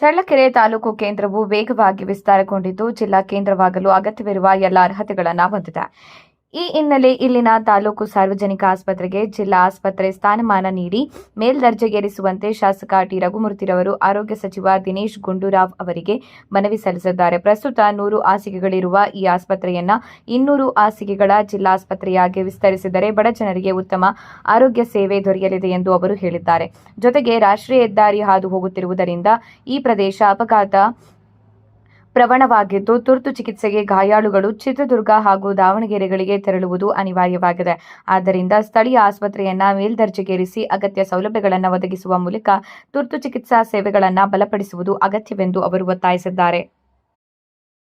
ಚಳ್ಳಕೆರೆ ತಾಲೂಕು ಕೇಂದ್ರವು ವೇಗವಾಗಿ ವಿಸ್ತಾರಗೊಂಡಿದ್ದು, ಜಿಲ್ಲಾ ಕೇಂದ್ರವಾಗಲು ಅಗತ್ಯವಿರುವ ಎಲ್ಲ ಅರ್ಹತೆಗಳನ್ನು ಹೊಂದಿದೆ. ಈ ಹಿನ್ನೆಲೆ ಇಲ್ಲಿನ ತಾಲೂಕು ಸಾರ್ವಜನಿಕ ಆಸ್ಪತ್ರೆಗೆ ಜಿಲ್ಲಾ ಆಸ್ಪತ್ರೆ ಸ್ಥಾನಮಾನ ನೀಡಿ ಮೇಲ್ದರ್ಜೆಗೇರಿಸುವಂತೆ ಶಾಸಕ ಟಿ. ರಘುಮೂರ್ತಿರವರು ಆರೋಗ್ಯ ಸಚಿವ ದಿನೇಶ್ ಗುಂಡೂರಾವ್ ಅವರಿಗೆ ಮನವಿ ಸಲ್ಲಿಸಿದ್ದಾರೆ. ಪ್ರಸ್ತುತ 100 ಹಾಸಿಗೆಗಳಿರುವ ಈ ಆಸ್ಪತ್ರೆಯನ್ನ 200 ಹಾಸಿಗೆಗಳ ಜಿಲ್ಲಾಸ್ಪತ್ರೆಯಾಗಿ ವಿಸ್ತರಿಸಿದರೆ ಬಡ ಜನರಿಗೆ ಉತ್ತಮ ಆರೋಗ್ಯ ಸೇವೆ ದೊರೆಯಲಿದೆ ಎಂದು ಅವರು ಹೇಳಿದ್ದಾರೆ. ಜೊತೆಗೆ ರಾಷ್ಟ್ರೀಯ ಹೆದ್ದಾರಿ ಹಾದು ಹೋಗುತ್ತಿರುವುದರಿಂದ ಈ ಪ್ರದೇಶ ಅಪಘಾತ ಪ್ರವಣವಾಗಿದ್ದು, ತುರ್ತು ಚಿಕಿತ್ಸೆಗೆ ಗಾಯಾಳುಗಳು ಚಿತ್ರದುರ್ಗ ಹಾಗೂ ದಾವಣಗೆರೆಗಳಿಗೆ ತೆರಳುವುದು ಅನಿವಾರ್ಯವಾಗಿದೆ. ಆದ್ದರಿಂದ ಸ್ಥಳೀಯ ಆಸ್ಪತ್ರೆಯನ್ನ ಮೇಲ್ದರ್ಜೆಗೇರಿಸಿ ಅಗತ್ಯ ಸೌಲಭ್ಯಗಳನ್ನು ಒದಗಿಸುವ ಮೂಲಕ ತುರ್ತು ಚಿಕಿತ್ಸಾ ಸೇವೆಗಳನ್ನು ಬಲಪಡಿಸುವುದು ಅಗತ್ಯವೆಂದು ಅವರು ಒತ್ತಾಯಿಸಿದ್ದಾರೆ.